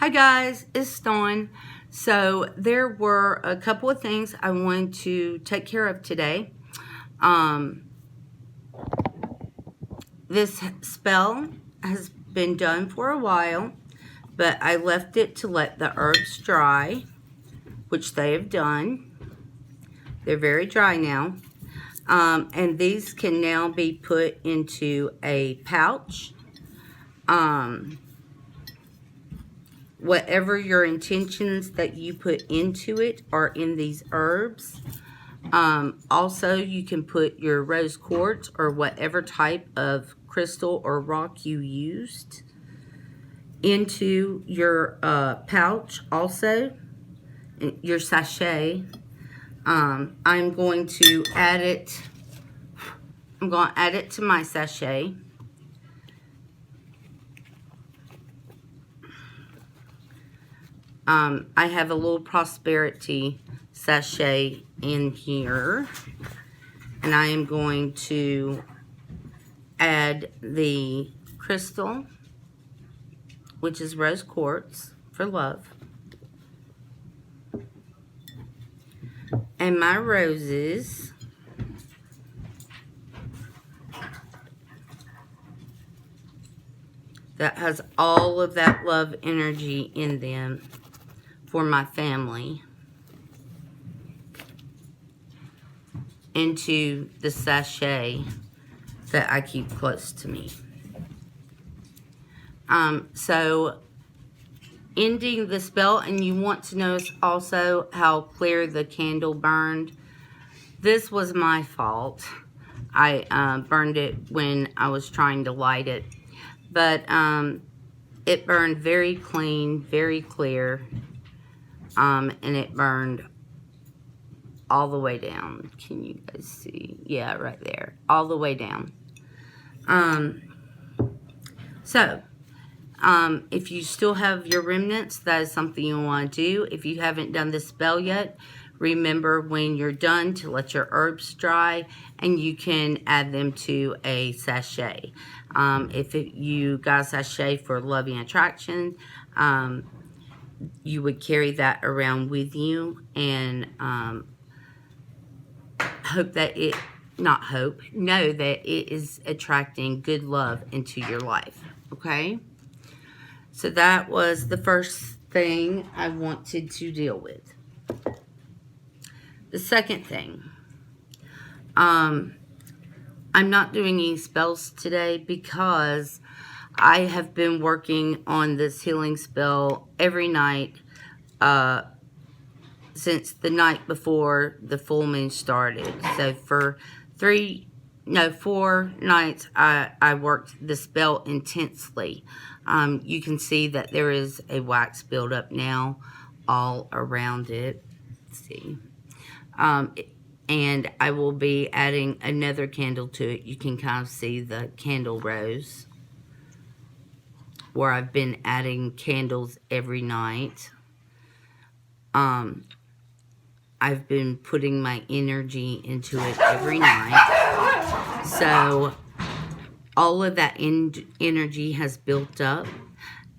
Hi guys, it's Dawn. So there were a couple of things I wanted to take care of today. This spell has been done for a while, but I left it to let the herbs dry, which they have done. They're very dry now. And these can now be put into a pouch. Whatever your intentions that you put into it are in these herbs. Also, you can put your rose quartz or whatever type of crystal or rock you used into your pouch also, your sachet. I'm going to add it. I'm going to add it to my sachet. I have a little prosperity sachet in here, and I am going to add the crystal, which is rose quartz for love, and my roses, that has all of that love energy in them for my family, into the sachet that I keep close to me. So ending the spell, and you want to notice also how clear the candle burned. This was my fault. I burned it when I was trying to light it, but it burned very clean, very clear, and it burned all the way down. Can you guys see? Yeah, right there, all the way down. If you still have your remnants, that is something you want to do. If you haven't done the spell yet, remember when you're done to let your herbs dry, and you can add them to a sachet. If you got a sachet for loving attraction, you would carry that around with you, and hope that it, not hope, know that it is attracting good love into your life, okay? So that was the first thing I wanted to deal with. The second thing, I'm not doing any spells today because I have been working on this healing spell every night since the night before the full moon started. So for 4 nights, I worked the spell intensely. You can see that there is a wax buildup now all around it. Let's see. And I will be adding another candle to it. You can kind of see the candle rows where I've been adding candles every night. I've been putting my energy into it every night. So all of that energy has built up,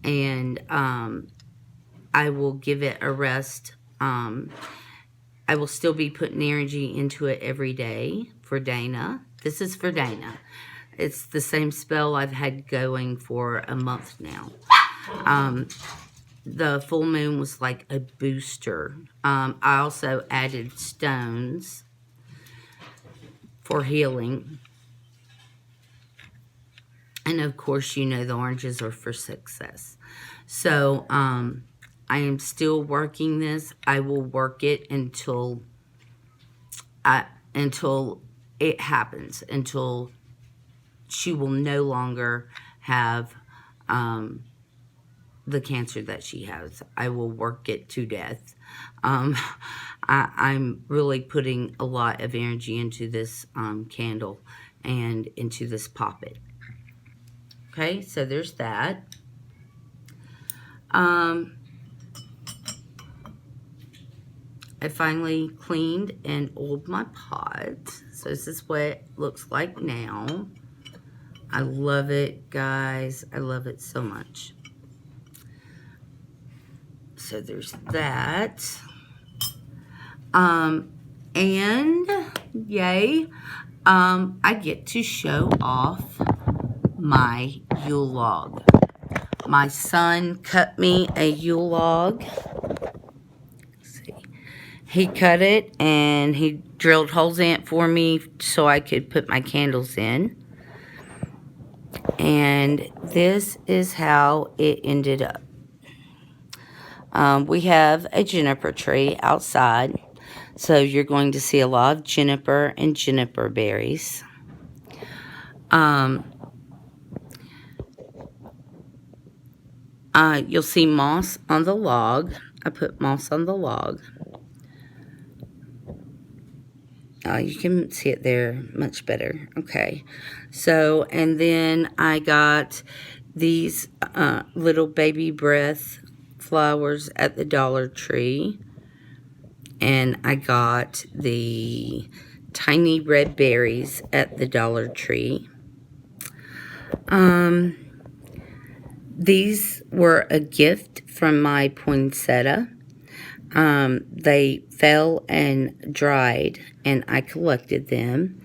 and I will give it a rest. I will still be putting energy into it every day for Dana. This is for Dana. It's the same spell I've had going for a month now. The full moon was like a booster. I also added stones for healing. And of course, you know the oranges are for success. So, I am still working this. I will work it until it happens, until she will no longer have the cancer that she has. I will work it to death. I'm really putting a lot of energy into this candle and into this poppet. Okay, so there's that. I finally cleaned and oiled my pot. So this is what it looks like now. I love it, guys. I love it so much. So there's that. And yay, I get to show off my Yule log. My son cut me a Yule log. Let's see. He cut it and he drilled holes in it for me so I could put my candles in. And this is how it ended up. We have a juniper tree outside, so you're going to see a lot of juniper and juniper berries. You'll see moss on the log. I put moss on the log. You can see it there much better. Okay. So, and then I got these little baby breath flowers at the Dollar Tree. And I got the tiny red berries at the Dollar Tree. These were a gift from my poinsettia. They fell and dried, and I collected them,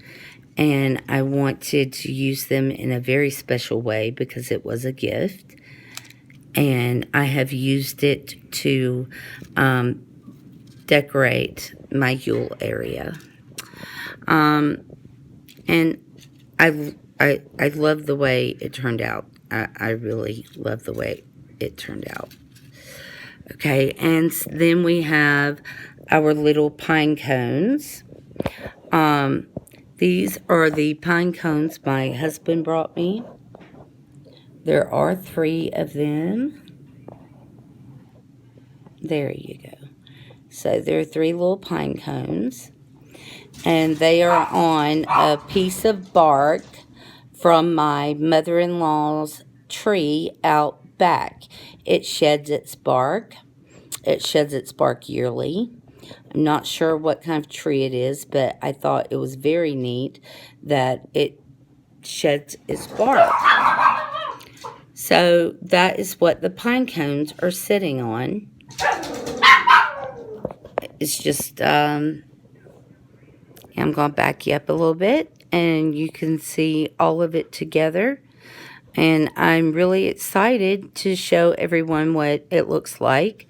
and I wanted to use them in a very special way because it was a gift, and I have used it to decorate my Yule area. And I love the way it turned out. I really love the way it turned out. Okay, and then we have our little pine cones. These are the pine cones my husband brought me. There are 3 of them. There you go. So there are 3 little pine cones. And they are on a piece of bark from my mother-in-law's tree out back. It sheds its bark. It sheds its bark yearly. I'm not sure what kind of tree it is, but I thought it was very neat that it sheds its bark. So that is what the pine cones are sitting on. It's just, I'm going to back you up a little bit, and you can see all of it together. And I'm really excited to show everyone what it looks like.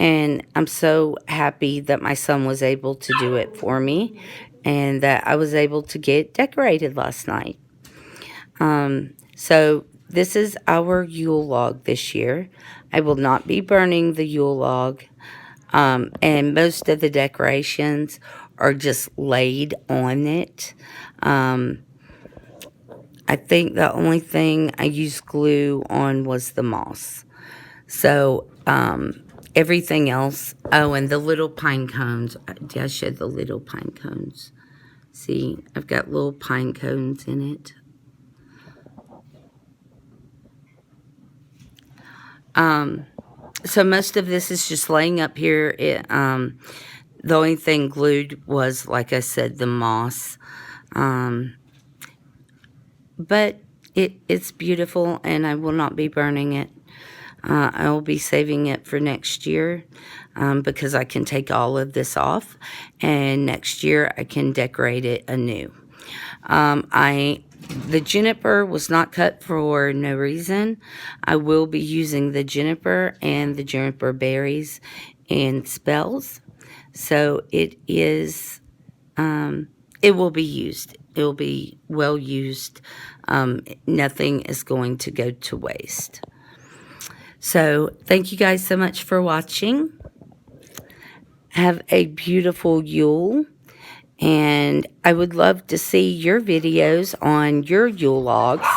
And I'm so happy that my son was able to do it for me, and that I was able to get decorated last night. So this is our Yule log this year. I will not be burning the Yule log. And most of the decorations are just laid on it. I think the only thing I used glue on was the moss. So, everything else, oh, and the little pine cones. Did I show the little pine cones? See, I've got little pine cones in it. So most of this is just laying up here. The only thing glued was, like I said, the moss. But it's beautiful, and I will not be burning it. I will be saving it for next year, because I can take all of this off, and next year I can decorate it anew. The juniper was not cut for no reason. I will be using the juniper and the juniper berries in spells. So it is, it will be used. It will be well used. Nothing is going to go to waste. So thank you guys so much for watching. Have a beautiful Yule. And I would love to see your videos on your Yule logs.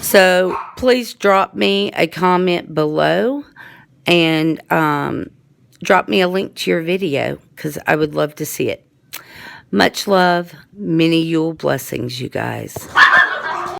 So please drop me a comment below and drop me a link to your video, because I would love to see it. Much love, many Yule blessings, you guys.